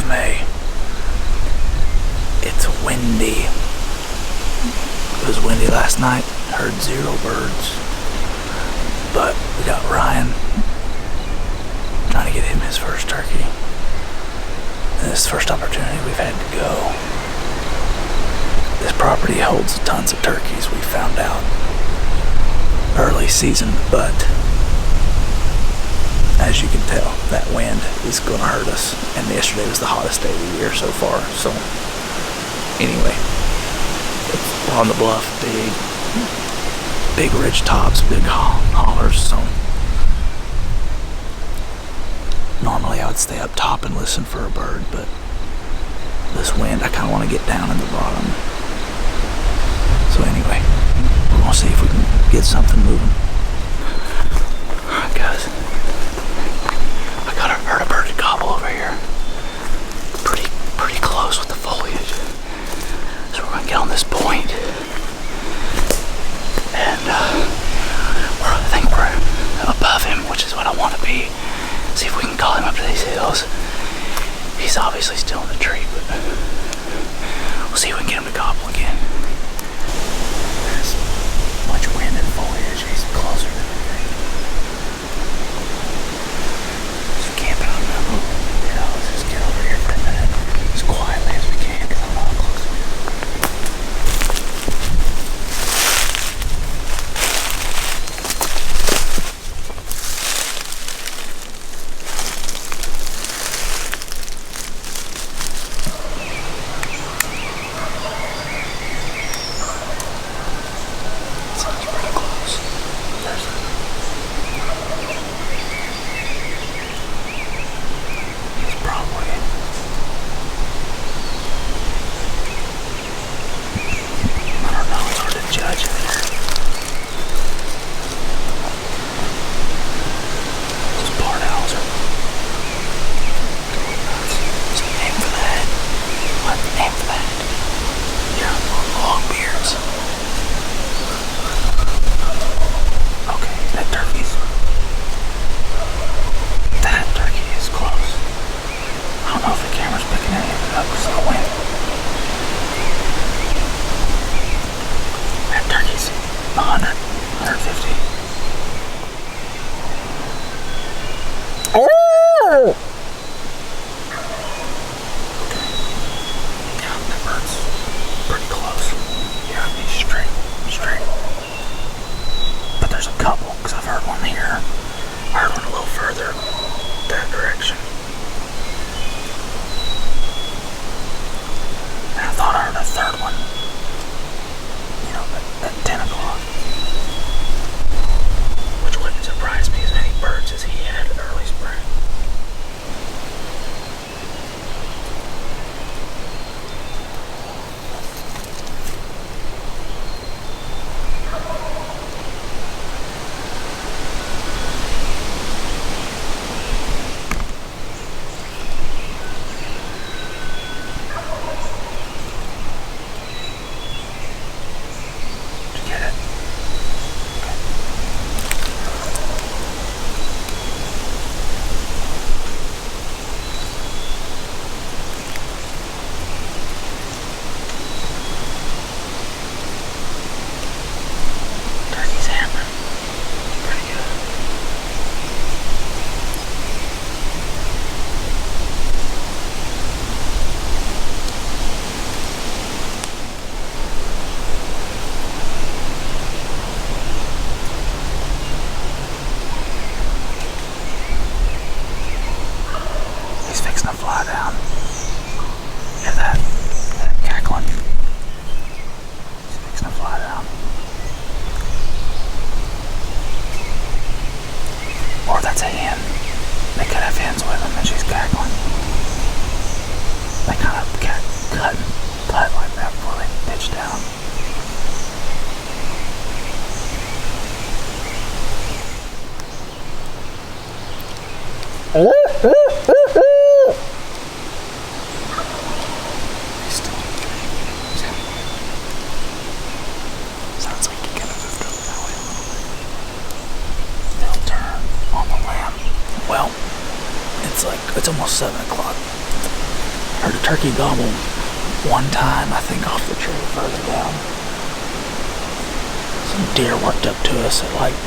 May. It's windy. It was windy last night. Heard 0 birds. But we got Ryan trying to get him his first turkey. And this is the first opportunity we've had to go. This property holds tons of turkeys, we found out early season, but as you can tell, that wind is going to hurt us. And yesterday was the hottest day of the year so far. So anyway, it's on the bluff, big ridge tops, big hollers. So normally I would stay up top and listen for a bird, but this wind, I kind of want to get down in the bottom. So anyway, we're going to see if we can get something moving. Alright guys, I heard a bird gobble over here. Pretty close with the foliage. So we're going to get on this point. And I think we're above him, which is what I want to be. See if we can call him up to these hills. He's obviously still in the tree, but we'll see if we can get him to gobble again. There's much wind and foliage. He's closer than I think. Just camping on that little hill. Let's just get over here for a minute as quietly as we can, because I don't know how close we are. It's almost 7 o'clock. heard a turkey gobble one time, I think off the tree further down. Some deer worked up to us at like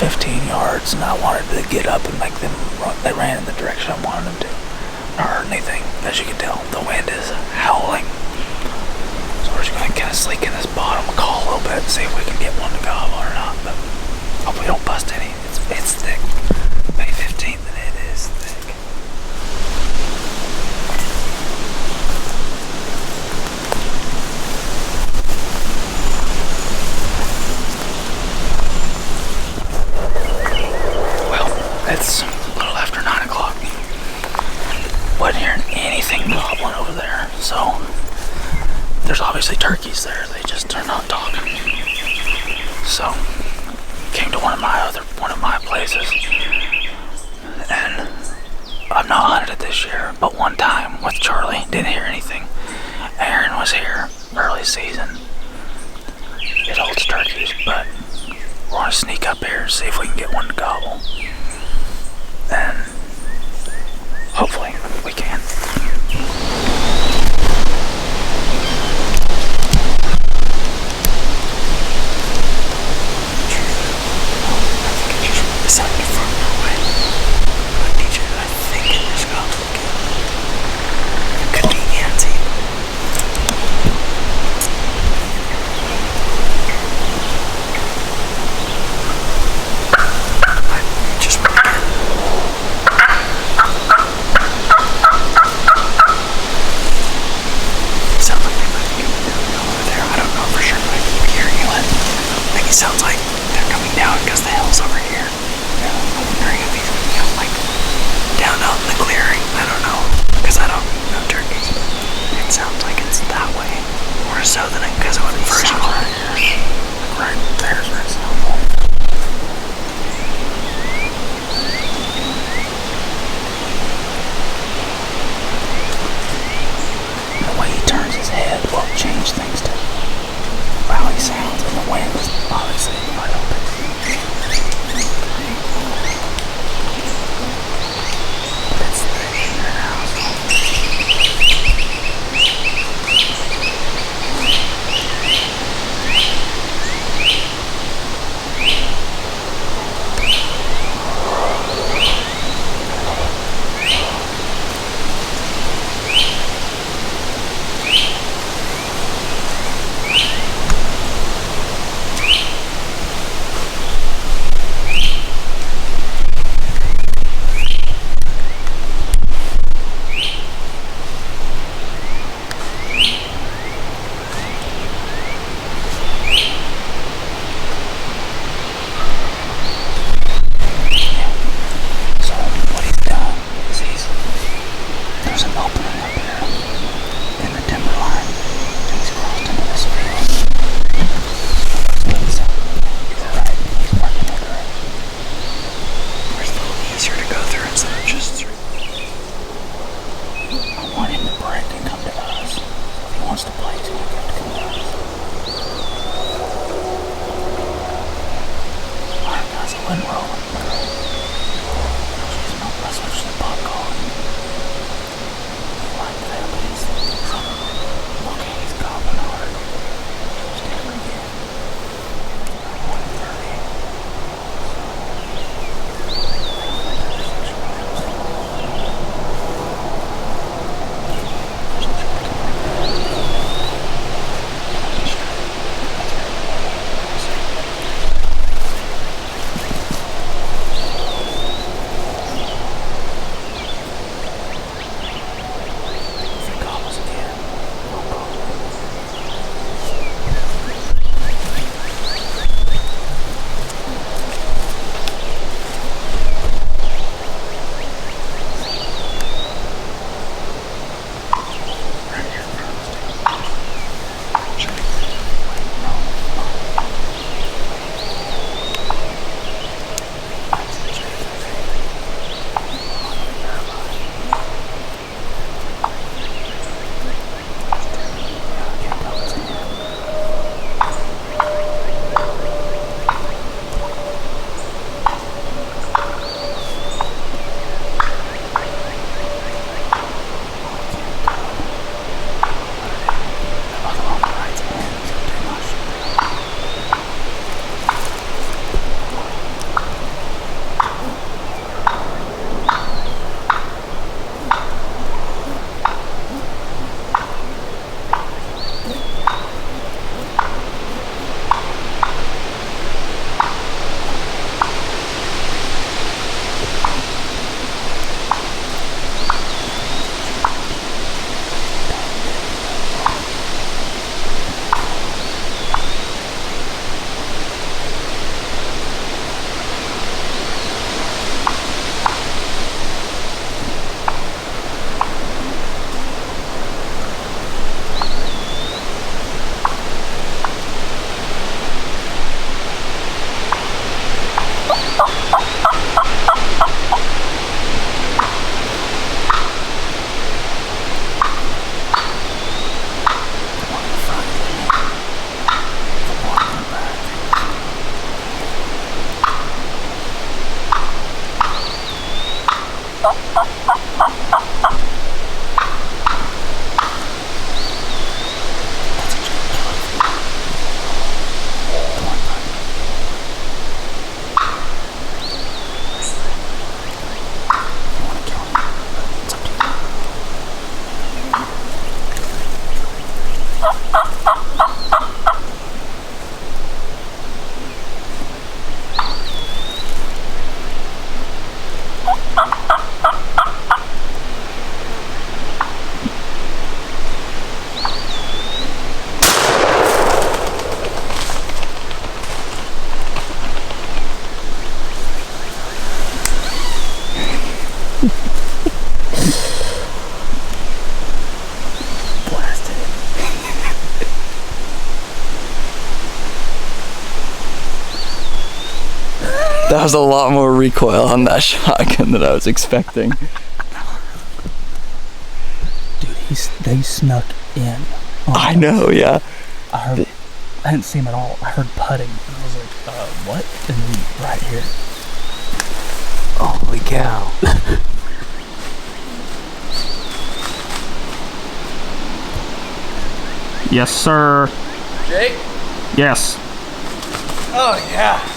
15 yards, and I wanted to get up and make them run. They ran in the direction I wanted them to. Not heard anything. As you can tell, the wind is howling. So we're just going to kind of sleek in this bottom call a little bit and see if we can get one to gobble or not. But hope we don't bust any. It's thick. May 15th, and it is thick. It's a little after 9 o'clock. Wasn't hearing anything gobbling over there, so there's obviously turkeys there. They just are not talking. So came to one of my places, and I've not hunted it this year, but one time with Charlie, didn't hear anything. Aaron was here early season. It holds turkeys, but we're gonna sneak up here and see if we can get one to gobble. And hopefully we can. It's out in front of my way. I think it just got looking. It could be antsy. I just went again. Sounds like they might be over there. I don't know for sure, but I keep hearing it. I think it sounds like they're coming down because the hill's over here. Yeah, I'm wondering if he's coming out like down out in the clearing. I don't know, because I don't know turkeys. It sounds like it's that way, more so than it because it went first right here. Right there's where it sounds like. The way he turns his head will change things to how he sounds, and the wind is obviously not open. It's thick in their house. That was a lot more recoil on that shotgun than I was expecting. Dude, they snuck in. I know, yeah. I didn't see him at all. I heard putting, and I was like, what? And then right here. Holy cow. Yes, sir. Jake? Yes. Oh, yeah.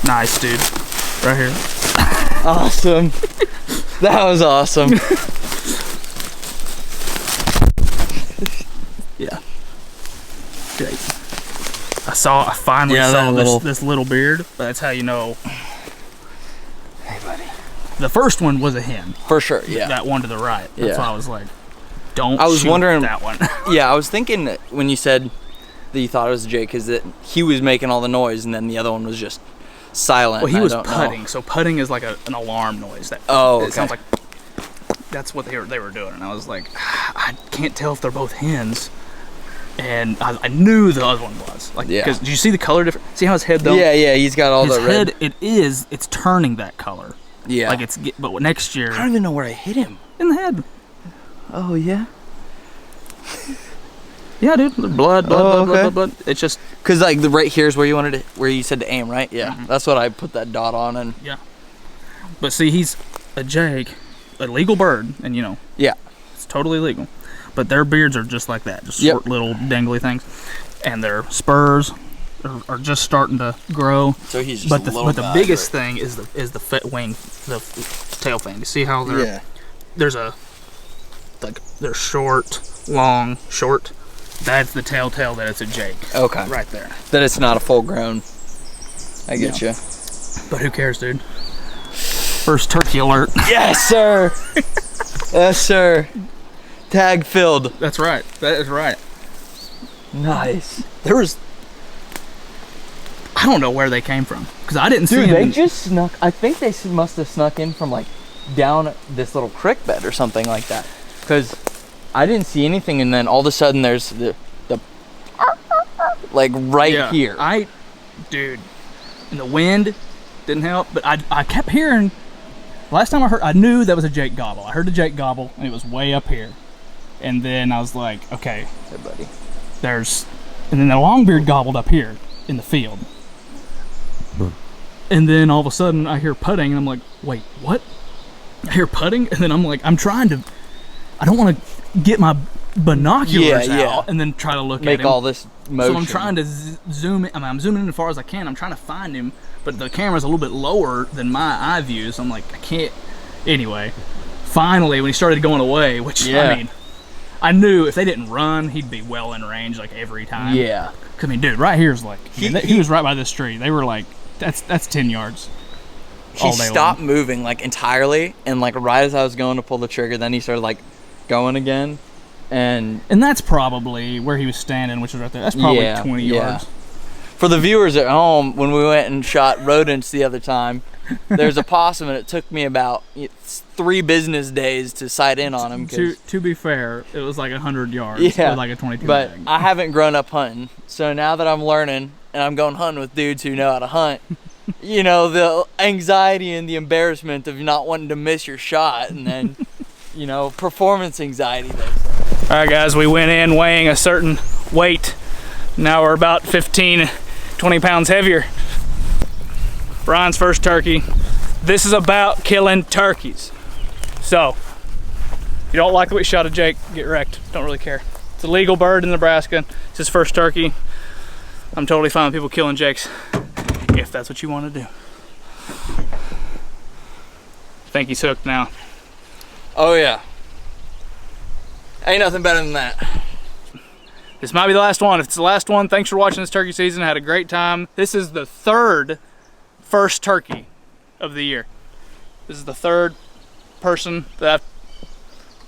Nice, dude. Right here. Awesome. That was awesome. Yeah. Great. I finally saw this little beard. That's how you know. Hey, buddy. The first one was a hen. For sure, yeah. That one to the right. That's why I was like, don't shoot that one. Yeah, I was thinking that when you said that you thought it was Jake, is that he was making all the noise and then the other one was just silent. Well, he was putting. So putting is like an alarm noise. That okay. It sounds like that's what they were doing. And I was like, I can't tell if they're both hens. And I knew the other one was. Like, because did you see the color difference? See how his head though? Yeah, he's got all the red. His head, it's turning that color. Yeah. Like but next year. I don't even know where I hit him. In the head. Oh yeah. Yeah, dude. Blood. It's just because like right here's where you said to aim, right? Yeah. Mm-hmm. That's what I put that dot on and. Yeah. But see, he's a Jake, a legal bird, and you know. Yeah. It's totally legal. But their beards are just like that, just short little dangly things, and their spurs are just starting to grow. So he's just but the biggest thing is the wing, the tail thing. You see how there's they're short, long, short. That's the telltale that it's a Jake. Okay. Right there. That it's not a full grown. I get you. But who cares, dude? First turkey alert. Yes, sir. Yes, sir. Tag filled. That's right. That is right. Nice. There was. I don't know where they came from because I didn't see them. Dude, they just snuck. I think they must have snuck in from like down this little creek bed or something like that. Because I didn't see anything, and then all of a sudden there's the like right here. Dude, and the wind didn't help, but I kept hearing. Last time I knew that was a Jake gobble. I heard the Jake gobble, and it was way up here. And then I was like, okay, hey buddy. And then the longbeard gobbled up here in the field. And then all of a sudden I hear putting, and I'm like, wait, what? I hear putting, and then I'm like, I don't want to get my binoculars out and then try to look at him. Make all this motion. So I'm trying to zoom in. I mean, I'm zooming in as far as I can. I'm trying to find him, but the camera's a little bit lower than my eye view, so I'm like, I can't. Anyway, finally, when he started going away, which, I mean, I knew if they didn't run, he'd be well in range, like, every time. Yeah. I mean, dude, right here's like, he was right by this tree. They were like, that's 10 yards. He stopped moving, like, entirely, and, like, right as I was going to pull the trigger, then he started, like, going again. And that's probably where he was standing, which was right there. That's probably 20 yards. For the viewers at home, when we went and shot rodents the other time, there's a possum, and it took me about 3 business days to sight in on him. To be fair, it was like 100 yards with like a 22 but bag. I haven't grown up hunting, so now that I'm learning and I'm going hunting with dudes who know how to hunt, you know, the anxiety and the embarrassment of not wanting to miss your shot, and then, you know, performance anxiety. All right, guys, we went in weighing a certain weight. Now we're about 15, 20 pounds heavier. Brian's first turkey. This is about killing turkeys. So, if you don't like the way we shot a Jake, get wrecked. Don't really care. It's a legal bird in Nebraska. It's his first turkey. I'm totally fine with people killing Jakes, if that's what you want to do. I think he's hooked now. Oh yeah. Ain't nothing better than that. This might be the last one. If it's the last one, thanks for watching this turkey season. I had a great time. This is the first turkey of the year. This is the third person that I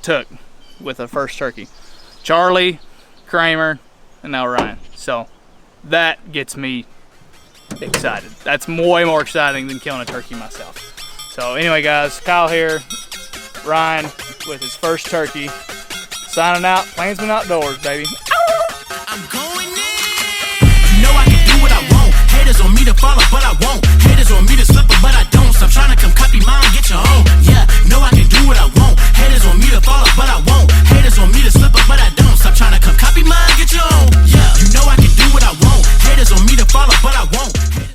took with a first turkey. Charlie, Kramer, and now Ryan. So that gets me excited. That's way more exciting than killing a turkey myself. So anyway, guys, Kyle here, Ryan with his first turkey. Signing out, Plainsmen Outdoors, baby. I'm going in. You know I can do what I want. Haters on me to follow, but I won't. Haters on me to slip, but I don't. Stop trying to come